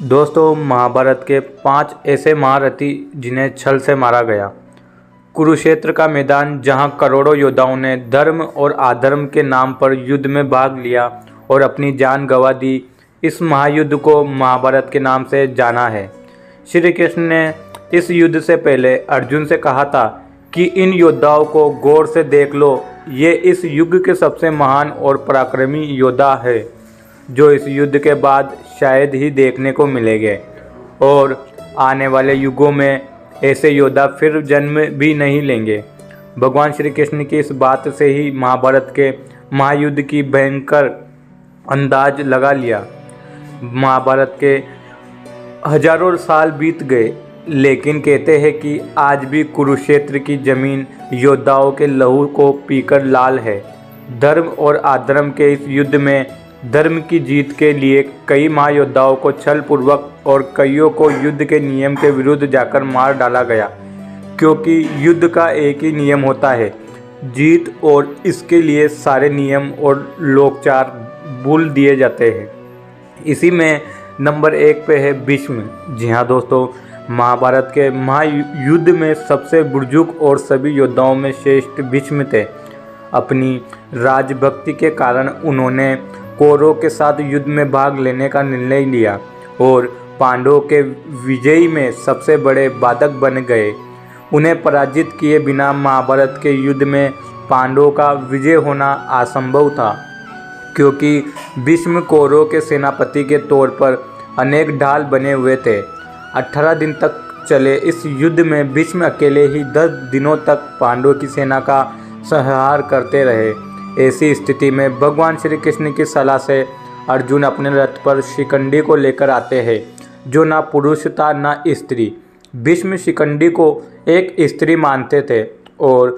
दोस्तों, महाभारत के 5 ऐसे महारथी जिन्हें छल से मारा गया। कुरुक्षेत्र का मैदान, जहां करोड़ों योद्धाओं ने धर्म और अधर्म के नाम पर युद्ध में भाग लिया और अपनी जान गंवा दी, इस महायुद्ध को महाभारत के नाम से जाना है। श्री कृष्ण ने इस युद्ध से पहले अर्जुन से कहा था कि इन योद्धाओं को गौर से देख लो, ये इस युग के सबसे महान और पराक्रमी योद्धा है, जो इस युद्ध के बाद शायद ही देखने को मिलेंगे और आने वाले युगों में ऐसे योद्धा फिर जन्म भी नहीं लेंगे। भगवान श्री कृष्ण की इस बात से ही महाभारत के महायुद्ध की भयंकर अंदाज लगा लिया। महाभारत के हजारों साल बीत गए, लेकिन कहते हैं कि आज भी कुरुक्षेत्र की जमीन योद्धाओं के लहू को पीकर लाल है। धर्म और अधर्म के इस युद्ध में धर्म की जीत के लिए कई महायोद्धाओं को छल पूर्वक और कईयों को युद्ध के नियम के विरुद्ध जाकर मार डाला गया, क्योंकि युद्ध का एक ही नियम होता है, जीत, और इसके लिए सारे नियम और लोकचार भूल दिए जाते हैं। इसी में नंबर 1 पे है भीष्म। जी हाँ दोस्तों, महाभारत के महायुद्ध में सबसे बुजुर्ग और सभी योद्धाओं में श्रेष्ठ भीष्म थे। अपनी राजभक्ति के कारण उन्होंने कौरवों के साथ युद्ध में भाग लेने का निर्णय लिया और पांडवों के विजय में सबसे बड़े बाधक बन गए। उन्हें पराजित किए बिना महाभारत के युद्ध में पांडवों का विजय होना असंभव था, क्योंकि भीष्म कौरवों के सेनापति के तौर पर अनेक ढाल बने हुए थे। 18 दिन तक चले इस युद्ध में भीष्म अकेले ही 10 दिनों तक पांडवों की सेना का संहार करते रहे। ऐसी स्थिति में भगवान श्री कृष्ण की सलाह से अर्जुन अपने रथ पर शिखंडी को लेकर आते हैं, जो ना पुरुष था ना स्त्री। भीष्म शिखंडी को एक स्त्री मानते थे और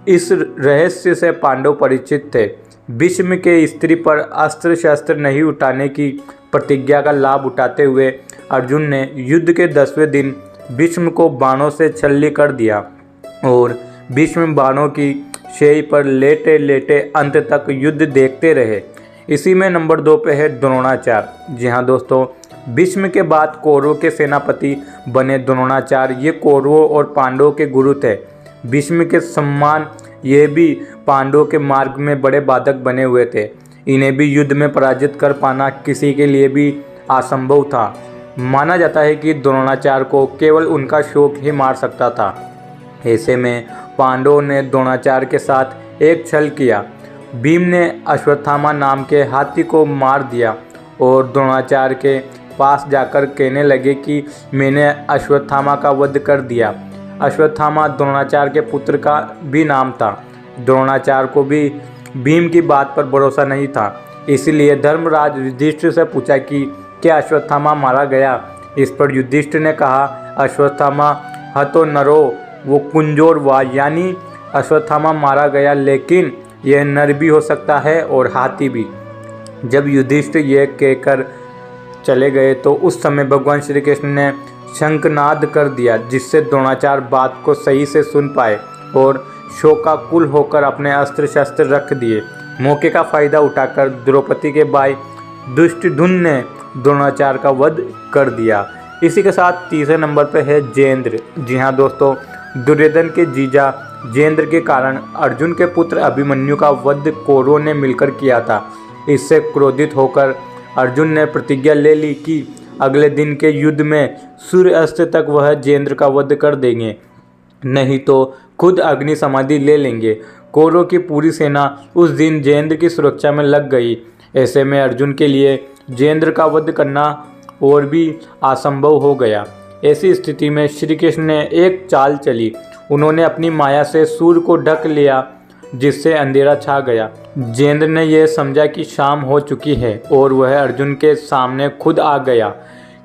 इस रहस्य से पांडव परिचित थे। भीष्म के स्त्री पर अस्त्र शस्त्र नहीं उठाने की प्रतिज्ञा का लाभ उठाते हुए अर्जुन ने युद्ध के 10वें दिन भीष्म को बाणों से छल्ली कर दिया और भीष्म बाणों की शेई पर लेटे लेटे अंत तक युद्ध देखते रहे। इसी में नंबर 2 पे है द्रोणाचार्य। जी हाँ दोस्तों, भीष्म के बाद कौरवों के सेनापति बने द्रोणाचार्य। ये कौरवों और पांडवों के गुरु थे। भीष्म के सम्मान ये भी पांडवों के मार्ग में बड़े बाधक बने हुए थे। इन्हें भी युद्ध में पराजित कर पाना किसी के लिए भी असंभव था। माना जाता है कि द्रोणाचार्य को केवल उनका शौक ही मार सकता था। ऐसे में पांडवों ने द्रोणाचार्य के साथ एक छल किया। भीम ने अश्वत्थामा नाम के हाथी को मार दिया और द्रोणाचार्य के पास जाकर कहने लगे कि मैंने अश्वत्थामा का वध कर दिया। अश्वत्थामा द्रोणाचार्य के पुत्र का भी नाम था। द्रोणाचार्य को भी भीम की बात पर भरोसा नहीं था, इसलिए धर्मराज युधिष्ठिर से पूछा कि क्या अश्वत्थामा मारा गया। इस पर युधिष्ठिर ने कहा, अश्वत्थामा हतो नरो वो कुंजोर वा, यानी अश्वत्थामा मारा गया, लेकिन यह नर भी हो सकता है और हाथी भी। जब युधिष्ठिर यह कहकर चले गए तो उस समय भगवान श्री कृष्ण ने शंखनाद कर दिया, जिससे द्रोणाचार्य बात को सही से सुन पाए और शोकाकुल होकर अपने अस्त्र शस्त्र रख दिए। मौके का फायदा उठाकर द्रौपदी के भाई दुष्टद्युम्न ने द्रोणाचार्य का वध कर दिया। इसी के साथ तीसरे नंबर पर है जयेंद्र। जी हाँ दोस्तों, दुर्योधन के जीजा जयेंद्र के कारण अर्जुन के पुत्र अभिमन्यु का वध कौरवों ने मिलकर किया था। इससे क्रोधित होकर अर्जुन ने प्रतिज्ञा ले ली कि अगले दिन के युद्ध में सूर्यास्त तक वह जयेंद्र का वध कर देंगे, नहीं तो खुद अग्नि समाधि ले लेंगे। कौरवों की पूरी सेना उस दिन जयेंद्र की सुरक्षा में लग गई। ऐसे में अर्जुन के लिए जयेंद्र का वध करना और भी असंभव हो गया। ऐसी स्थिति में श्री कृष्ण ने एक चाल चली। उन्होंने अपनी माया से सूर्य को ढक लिया, जिससे अंधेरा छा गया। जयेंद्र ने यह समझा कि शाम हो चुकी है और वह अर्जुन के सामने खुद आ गया।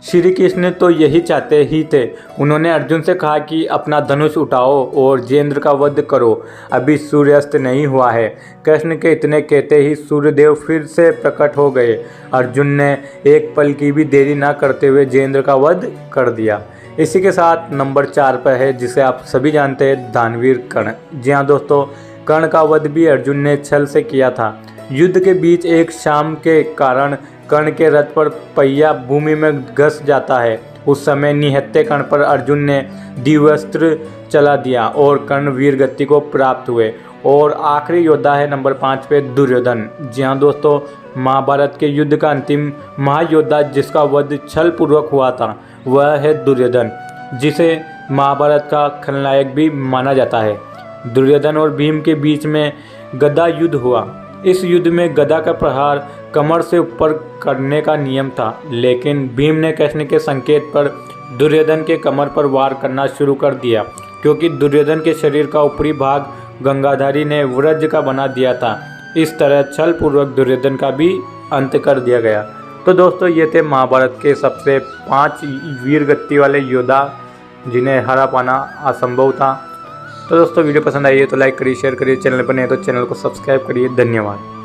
श्री कृष्ण तो यही चाहते ही थे। उन्होंने अर्जुन से कहा कि अपना धनुष उठाओ और जयेंद्र का वध करो, अभी सूर्यास्त नहीं हुआ है। कृष्ण के इतने कहते ही सूर्यदेव फिर से प्रकट हो गए। अर्जुन ने एक पल की भी देरी न करते हुए जयेंद्र का वध कर दिया। इसी के साथ नंबर 4 पर है, जिसे आप सभी जानते हैं, दानवीर कर्ण। जी हाँ दोस्तों, कर्ण का वध भी अर्जुन ने छल से किया था। युद्ध के बीच एक शाम के कारण कर्ण के रथ पर पहिया भूमि में घस जाता है। उस समय निहत्थे कर्ण पर अर्जुन ने दिव्यास्त्र चला दिया और कर्ण वीर गति को प्राप्त हुए। और आखिरी योद्धा है नंबर 5 पे दुर्योधन। जी हाँ दोस्तों, महाभारत के युद्ध का अंतिम महायोद्धा जिसका वध छल पूर्वक हुआ था वह है दुर्योधन, जिसे महाभारत का खलनायक भी माना जाता है। दुर्योधन और भीम के बीच में गदा युद्ध हुआ। इस युद्ध में गदा का प्रहार कमर से ऊपर करने का नियम था, लेकिन भीम ने कृष्ण के संकेत पर दुर्योधन के कमर पर वार करना शुरू कर दिया, क्योंकि दुर्योधन के शरीर का ऊपरी भाग गंगाधारी ने वज्र का बना दिया था। इस तरह छल पूर्वक दुर्योधन का भी अंत कर दिया गया। तो दोस्तों, ये थे महाभारत के सबसे 5 वीर गति वाले योद्धा जिन्हें हरा पाना असंभव था। तो दोस्तों, वीडियो पसंद आई है तो लाइक करिए, शेयर करिए, चैनल पर नहीं तो चैनल को सब्सक्राइब करिए। धन्यवाद।